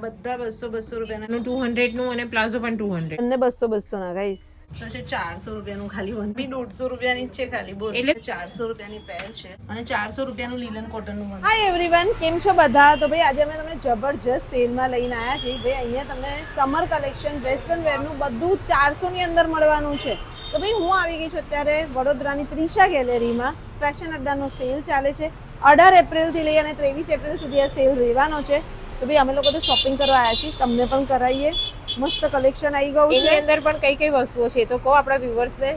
બધા 200 રૂપિયાના 200 નું અને પ્લાઝો પણ 200 બંને 200 ના ગાઈસ તો છે 400 રૂપિયાનું ખાલી વન બી 150 રૂપિયાની જ છે ખાલી બોલ એટલે 400 રૂપિયાની પેર છે અને 400 રૂપિયાનું લીલન કોટનનું મળે. હાય એવરીવન, કેમ છો બધા? તો ભાઈ આજે અમે તમને જબરજસ્ત સેલમાં લઈને આવ્યા છીએ. ભાઈ અહીંયા તમને સમર કલેક્શન વેસ્ટર્ન વેરનું બધું 400 ની અંદર મળવાનું છે. તો ભાઈ હું આવી ગઈ છું અત્યારે વડોદરાની ત્રિષા ગેલેરીમાં. ફેશન અડ્ડાનો સેલ ચાલે છે. 18 એપ્રિલથી લઈ અને 23 એપ્રિલ સુધી આ સેલ રહેવાનો છે. તો ભાઈ અમે લોકો તો શોપિંગ કરવા આવ્યા છીએ, તમને પણ કરાવીએ. મસ્ત કલેક્શન આવી ગયું છે. એની અંદર પણ કઈ કઈ વસ્તુઓ છે તો કહો આપણા વ્યુઅર્સ ને.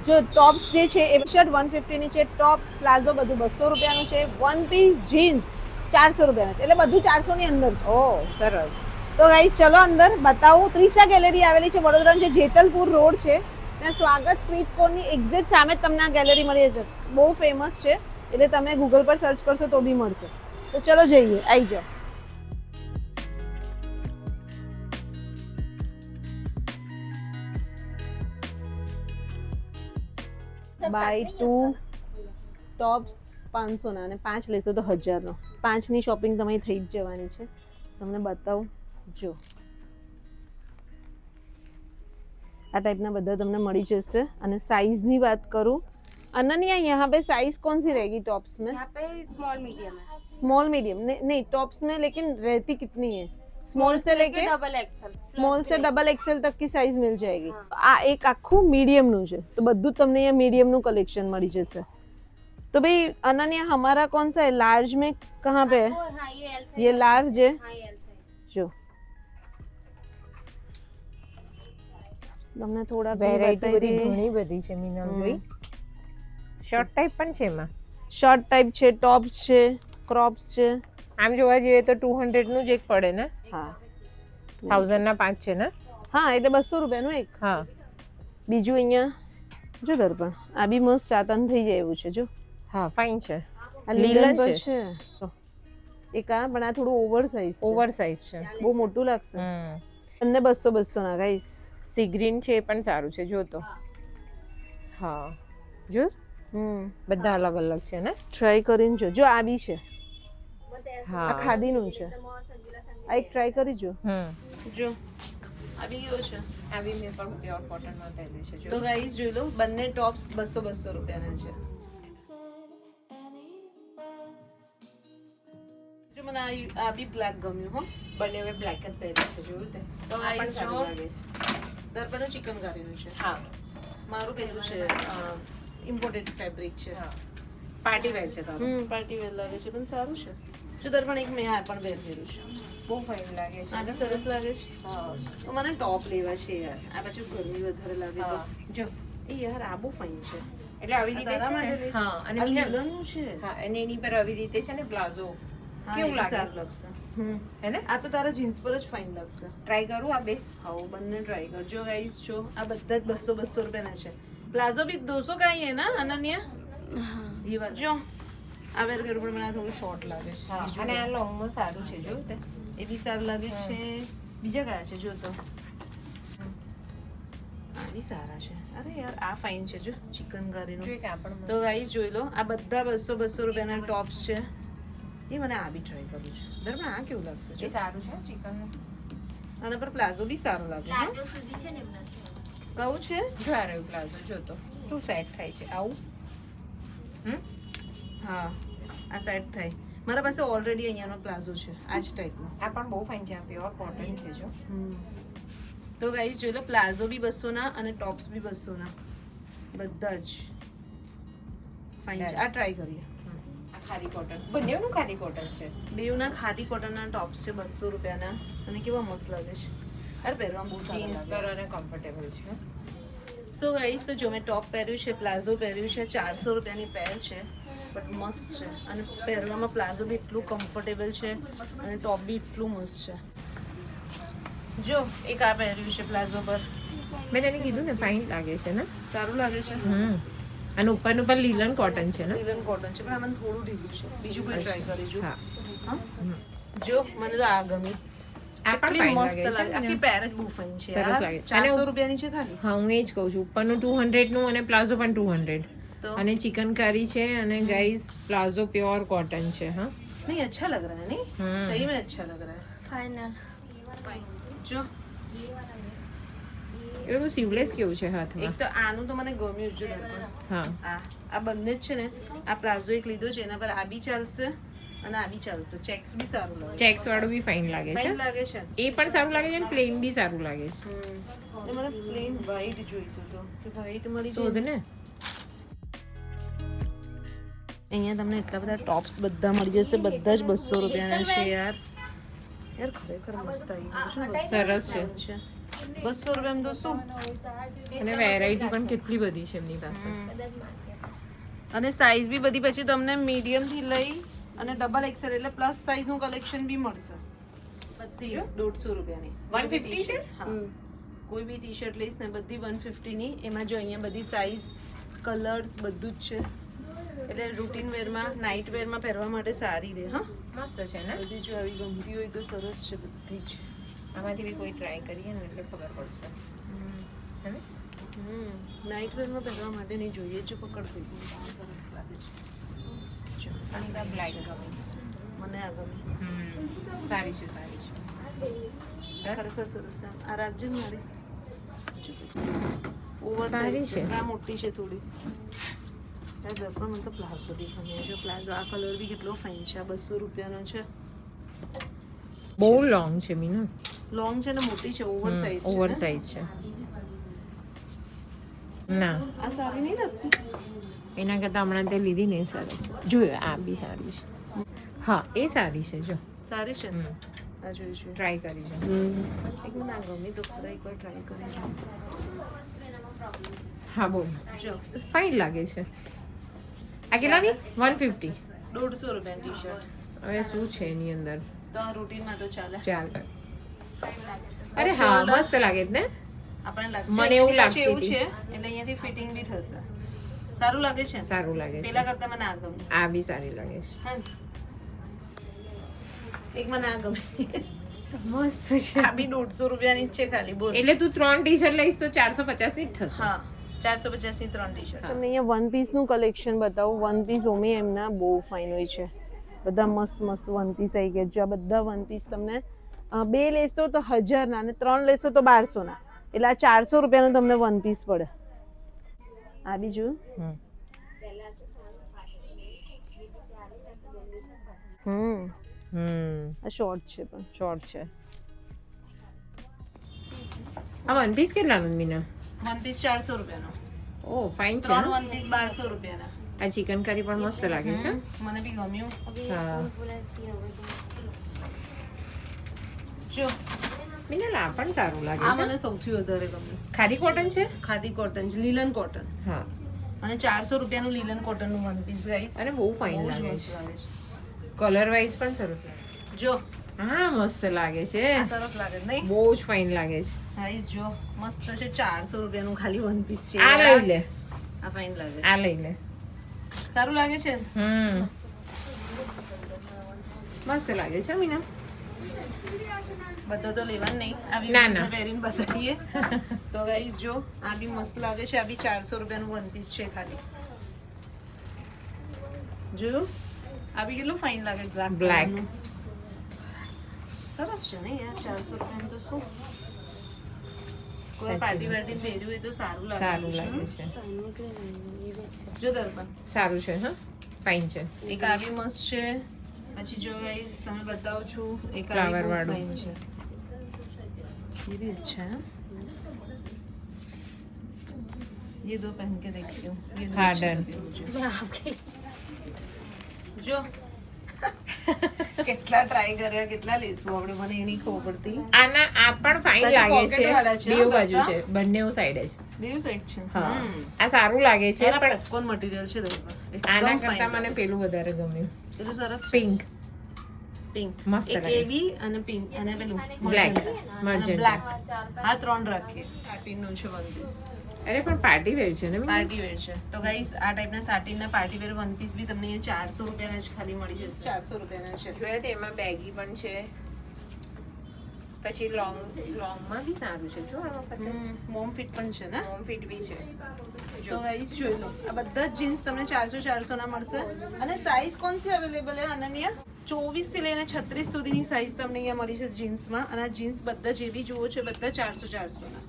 જો ટોપ્સ જે છે એ શર્ટ 150 ની છે, ટોપ્સ પ્લાઝો બધું 200 રૂપિયાનું છે, વન પીસ જીન્સ 400 રૂપિયાનું છે, એટલે બધું 400 ની અંદર છે. ઓ સરસ. તો ગાઈસ ચલો અંદર બતાવું. ત્રિષા ગેલેરી આવેલી છે વડોદરાનું જે જેતલપુર રોડ છે ત્યાં સ્વાગત સ્વીટ કોર્નની એક્ઝેક્ટ સામે જ તમને આ ગેલેરી મળી જશે. બહુ ફેમસ છે એટલે તમે ગૂગલ પર સર્ચ કરશો તો બી મળશે. તો ચલો જઈએ, આવી જાઓ. બાય 2 ટોપ્સ 500 ના અને 5 લેશો તો 1000 નો. 5 ની શોપિંગ તમારી થઈ જ જવાની છે. તમને બતાવું જો આ ટાઈપના બધા તમને મળી જશે. અને साइज ની વાત करूं अनन्या, यहाँ पे साइज कौन सी रहेगी टॉप्स में? यहाँ पे स्मॉल मीडियम है. स्मॉल मीडियम नहीं टॉप्स में लेकिन रहती कितनी है? स्मॉल से लेके डबल एक्सेल. स्मॉल से डबल एक्सेल तक की साइज मिल जाएगी. આ એક આખું મીડિયમ નું છે તો બધું તમને અહીંયા મીડિયમ નું કલેક્શન મળી જશે. तो भाई अनन्या हमारा कौन सा है? लार्ज में कहाँ पे है? हाँ ये एल साइज. ये लार्ज है हाँ ये एल साइज. जो તમને થોડા વેરાયટી બધી ઘણી બધી છે મીનામ જોઈ. શર્ટ ટાઈપ પણ છે એમાં. શર્ટ ટાઈપ છે, ટોપ્સ છે, ક્રોપ્સ છે. આમ જોવા જઈએ તો 200 નું જ એક પડે ને. હા 1000 ના 5 છે ને. હા એટલે 200 રૂપિયાનું એક. હા બીજું અહીંયા જો દર્પણ આ બી મસ્ત ચાતન થઈ જાય એવું છે. જો હા ફાઇન છે. આ લીલન લીલન પર છે. છે તો એક આ પણ આ થોડું ઓવર સાઇઝ છે. ઓવર સાઇઝ છે. બહુ મોટું લાગશે. બંને 200 ના ગાઈસ. સી ગ્રીન છે એ પણ સારું છે જો તો. હા જો બધા અલગ અલગ છે ને. ટ્રાય કરીને જો આ બી છે. હા આ ખાદીનું છે. આ એક ટ્રાય કરી જો. જો આ બી કેવો છે. આ બી મેં પણ પ્યોર કોટન માં પહેરી છે જો. તો ગાઈસ જોઈ લો બંને ટોપ્સ 200 રૂપિયાના છે. જો મને આ બી બ્લેક ગમ્યું હો. બંને હવે બ્લેક જ પહેરી છે જોયું તે. તો આ પણ ગાઈસ સારું જો લાગે છે. દર્પણનું ચિકનકારીનું છે. હા મારું પેલું છે ઇમ્પોર્ટેડ ફેબ્રિક છે. હા પાર્ટી વેર છે તારું. પાર્ટી વેર લાગે છે પણ સારું છે. જો દર્પણ એક મેં આ પણ વેર કર્યું છે. બહુ ફાઇન લાગે છે. આ બી સરસ લાગે છે. હા તો મને ટોપ લેવા છે યાર. આ પછી ગરમી વધારે લાગે તો જો એ યાર આ બહુ ફાઇન છે. એટલે આવી રીતે તારા છે માટે ને. લઈશ. હા અને આ મીના લીલનનું છે. હા અને એની પર આવી રીતે છે ને પ્લાઝો હા, કેવું એ બી લાગે? સારું લાગશે. હે ને. આ તો તારા જીન્સ પર જ ફાઇન લાગશે. ટ્રાય કરું આ બે. હા બંને ટ્રાય કરજો ગાઈસ. જો આ બધા જ 200 રૂપિયાના છે. પ્લાઝો भी 200 का ही है ना अनन्या? हाँ. ये बात जो આ વેર કર્યું પણ મને આ થોડું શોર્ટ લાગે છે. હા બીજું અને આ લોંગ માં સારું છે જોયું તે. એ બી સારું લાગે છે. બીજા કયા છે જો તો આ બી સારા છે. અરે યાર આ ફાઇન છે જો ચિકનકારીનું. જોઈ કે આ પણ તો ગાઈસ જોઈ લો આ બધા 200 રૂપિયાના ટોપ્સ છે. એ મને આ બી ટ્રાય કરવું છે. દર્પણ આ કેવું લાગશે એ જો? સારું છે ચિકન. આના પર પ્લાઝો બી સારો લાગે છે. लाडो सुधी છે ને એમના. કહું છે જો આ રહ્યું પ્લાઝો જો તો શું સેટ થાય છે આવું. હા આ સેટ થાય. મારા પાસે ઓલરેડી અહીંયાનો પ્લાઝો છે આ જ ટાઈપનો. આ પણ બહુ ફાઇન છે. આ પ્યોર કોટન છે જો. તો ગાઈસ જોઈ લો પ્લાઝો બી 200 ના અને ટોપ્સ બી 200 ના બધા જ ફાઇન છે. આ ટ્રાય કરીએ. આ ખાદી કોટન બંનેનું ખાદી કોટન છે. બેઉના ખાદી કોટનના ટોપ્સ છે 200 રૂપિયાના અને કેવા મસ્ત લાગે છે. અરે પહેરવામાં બહુ સારા જીન્સ લાગે. પર અને કમ્ફર્ટેબલ છે. સો ગાઈસ તો જો મેં ટોપ પહેર્યું છે, પ્લાઝો પહેર્યું છે, 400 રૂપિયાની પેર છે બટ મસ્ત છે અને પહેરવામાં પ્લાઝો બી એટલું કમ્ફર્ટેબલ છે અને ટોપ બી એટલું મસ્ત છે. જો એક આ પહેર્યું છે પ્લાઝો પર. મેં તને કીધું ને ફાઇન લાગે છે ને. સારું લાગે છે. અને ઉપરનું પણ લીલન કોટન છે ને. લીલન કોટન છે પણ આમાં થોડું ઢીલું છે. બીજું કોઈ ટ્રાય કરીજો. હા હા જો મને તો આ ગમી. આ પણ કેટલી ફાઇન મસ્ત લાગે. આખી લાગે છે. પેર જ બહુ ફાઇન છે. સરસ યાર. લાગે છે. 400 રૂપિયાની છે ખાલી. હા હું એ જ કહું છું. ઉપરનું 200 નું અને પ્લાઝો પણ 200 તો અને ચિકનકારી છે અને ગાઈસ પ્લાઝો પ્યોર કોટન છે. હા नहीं अच्छा लग रहा है नहीं सही में अच्छा लग रहा है. फाइनल જો એવું સીવલેસ કેવું છે હાથમાં એક તો આનું તો મને ગમ્યું જ છે દર્પણ. હા આ બંને જ છે ને, આ પ્લાઝો એક લીધો છે, એના પર આ બી ચાલશે અને આ બી ચાલશે. ચેક્સ બી સારું લાગે, ચેક્સ વાળું બી ફાઇન લાગે છે. ફાઇન લાગે છે. એ પણ સારું લાગે છે અને પ્લેન બી સારું લાગે છે. એ મને પ્લેન વ્હાઈટ જોઈતું હતું કે વ્હાઈટ મળી શોધ જાય. ને અહીંયા તમને એટલા બધા ટોપ્સ બધા મળી જશે, બધા જ 200 રૂપિયાના છે યાર. યાર ખરેખર મસ્ત આવી ગયું છે. સરસ છે. 200 રૂપિયામાં તો શું. અને વેરાયટી પણ કેટલી બધી છે એમની પાસે. અને સાઈઝ બી બધી પછી તમને મીડિયમ થી લઈ અને ડબલ એક્સેલ એટલે પ્લસ સાઈઝ નું કલેક્શન બી મળશે. બધી 150 રૂપિયાની 150 છે. હા, કોઈ બી ટી શર્ટ લઈશ ને બધી 150 ની. એમાં જો અહીંયા બધી સાઈઝ, કલર્સ બધું જ છે. એટલે રૂટીન વેરમાં, નાઇટ વેરમાં પહેરવા માટે સારી રહે. હા, મસ્ત છે ને. બધી જો આવી ગમતી હોય તો સરસ છે બધી જ. આમાંથી બી કોઈ ટ્રાય કરીએ ને એટલે ખબર પડશે. હે ને? નાઇટ વેરમાં પહેરવા માટે નહીં જોઈએ જો પકડતી સરસ લાગે છે. જો અને આ બ્લેક ગમી. મને આ ગમે. સારી છે સારી છે. ખરેખર સરસ છે. આ રાખજે ને મારી. ઓવર સારી સાઈઝ છે. છે, આ મોટી છે થોડી. આ દર્પણ મને તો પ્લાઝો બી ગમે છે. પ્લાઝો આ કલર બી કેટલો ફાઇન છે. આ 200 રૂપિયાનો છે. બહુ લોંગ છે મીના. લોંગ છે ને મોટી છે, ઓવર સાઈઝ છે. ઓવર સાઈઝ છે. ના આ સારી નહીં લાગતી. એના કરતાં હમણાં તે લીધી ને એ સરસ છે. જોયો આ બી સારી છે. હા એ સારી છે જો. સારી છે. આ જોઈશું. ટ્રાય કરી છે. એક ના ગમી તો ખરા એકવાર ટ્રાય કરીશું. હા બોલ. જો ફાઇન લાગે છે. આ કેટલાની 150. 150 રૂપિયાની ટી શર્ટ. હવે શું છે એની અંદર તો આ રૂટીનમાં તો ચાલે. ચાલ. અરે હા મસ્ત લાગે છે ને. આપણને લાગે મને એવું લાગતું એવું છે એટલે અહીંયાથી ફિટિંગ બી થશે. સારું લાગે છે. સારું લાગે છે. પેલા કરતા મને આ ગમે. આ બી સારી લાગે છે. હા ને? એક મને આ ગમે. મસ્ત છે. આ બી 150 રૂપિયાની જ છે ખાલી. બોલ. એટલે તું 3 ટી-શર્ટ લઈશ તો 450 ની જ થશે. હા, 450 ની 3 ટી-શર્ટ. તમને અહીંયા વન પીસ નું કલેક્શન બતાવું. વન પીસ ઓમે એમના બહુ ફાઇન હોય છે. બધા મસ્ત મસ્ત વન પીસ આવી ગયા. જો આ બધા વન પીસ તમને 2 લેશો તો 1000 ના અને 3 લેશો તો 1200 ના. એટલે આ 400 રૂપિયાનું તમને વન પીસ પડે. આ બીજું આ શોર્ટ છે પણ શોર્ટ છે. આ વન પીસ કેટલાનું મીના? વન પીસ 400 રૂપિયાનો. ઓ ફાઇન છે. 3 વન પીસ 1200 રૂપિયાના. આ ચિકન કરી પણ મસ્ત લાગે છે. મને બી ગમ્યું. હા જો મીના આ પણ સારું લાગે આ છે. મને સૌથી વધારે ગમ્યું. ખાદી કોટન છે. ખાદી કોટન છે, લીલન કોટન. હા અને 400 રૂપિયાનું લીલન કોટનનું વન પીસ ગાઈસ. અને બહુ ફાઇન બહુ જ લાગે મસ્ત છે. લાગે છે. કલર વાઇઝ પણ સરસ લાગે. જો હા મસ્ત લાગે છે. આ સરસ લાગે છે નહીં? બહુ જ ફાઇન લાગે છે. ગાઈસ જો મસ્ત છે. 400 રૂપિયાનું ખાલી વન પીસ છે. આ લઈ લે. આ ફાઇન લાગે છે. આ લઈ લે. સારું લાગે છે. મસ્ત લાગે છે મીના. બધા તો લેવાનું નહીં. આવી ના, ના. પહેરીને બતાવીએ તો ગાઈસ જો આ બી મસ્ત લાગે છે. આ બી 400 રૂપિયાનું વન પીસ છે ખાલી. જોયું? આ બી કેટલું ફાઇન લાગે. Black Black. સરસ છે ને યાર. 400 રૂપિયાનું તો શું, કોઈ સાચી પાર્ટી વાત વાર્ટી પહેર્યું હોય તો સારું લાગે. સારું લાગે છે. જો દર્પણ સારું છે હા ફાઇન છે. એક આ બી મસ્ત છે. પછી જો ગાઈસ તમે બતાવું છું એક આ Flower બી બહુ વાળું. fine છે. ये भी अच्छा है. ये दो पहन के देखती हूँ. ये दो हाँ, अच्छे done. लगे मुझे. जो કેટલા ટ્રાય કર્યા, કેટલા લેશું આપણે, મને એ નહીં ખબર પડતી. આના આ પણ ફાઇન પાછું લાગે pocket વાળા છે. છે, બેઉ હા, બાજુ બધા? છે. બંને સાઈડ જ. બેવ સાઈડ છે. હા આ સારું લાગે છે પણ પણ પોપકોર્ન મટીરીયલ છે દર્પણ. આના એકદમ કરતા fine મને લાગે. પેલું વધારે ગમ્યું. પેલું સરસ છે. પિંક પિંક મસ્ત એક લાગે. એવી અને પિંક અને પેલું Black. magenta અને Magenta. બ્લેક. આ 3 રાખીએ. સાટીનનું છે વન પીસ. અરે પણ પાર્ટી વેર છે ને મીના? પાર્ટી વેર છે. તો ગાઈસ આ ટાઈપના સાટીનના પાર્ટી વેર વન પીસ બી તમને અહીંયા 400 રૂપિયાના જ ખાલી મળી જશે. 400 રૂપિયાના છે. જોયા તો એમાં બેગી પણ છે. પછી લોંગમાં બી સારું છે જો આ વખતે. મોમ ફિટ પણ છે ને. હોમ ફિટ બી છે. તો ગાઈસ જોઈ લો. આ બધા જ જીન્સ તમને 400 ના મળશે. અને સાઈઝ કોણ સી અવેલેબલ है अनन्या? 24 થી લઈને 36 સુધીની સાઈઝ તમને અહીંયા મળી છે જીન્સમાં. અને આ જીન્સ બધા જે બી જુઓ છે બધા 400 ના.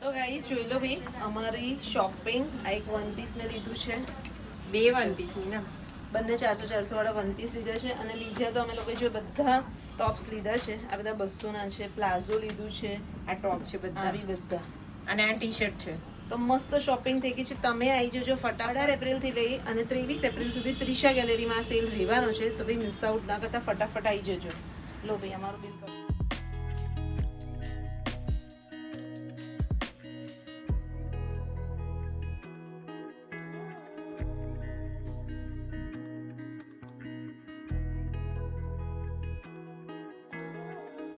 તો ગાઈસ જોઈ લો ભાઈ અમારી શોપિંગ. આ એક વન પીસ મેં લીધું છે, 2 વન પીસ મીના, બંને 400 વાળા વન પીસ લીધા છે. અને બીજા તો અમે લોકો જો બધા ટોપ્સ લીધા છે. આ બધા 200 ના છે. પ્લાઝો લીધું છે, આ ટોપ છે બધા, આવી બધા. અને આ ટી શર્ટ છે. તો મસ્ત શોપિંગ થઈ ગઈ છે. તમે આવી જજો ફટાફટ. 18 એપ્રિલથી લઈ અને 23 એપ્રિલ સુધી ત્રિષા ગેલેરીમાં સેલ રહેવાનો છે. તો ભાઈ મિસ આઉટ ના કરતા ફટાફટ આવી જજો. લો ભાઈ અમારું બિલ કરો.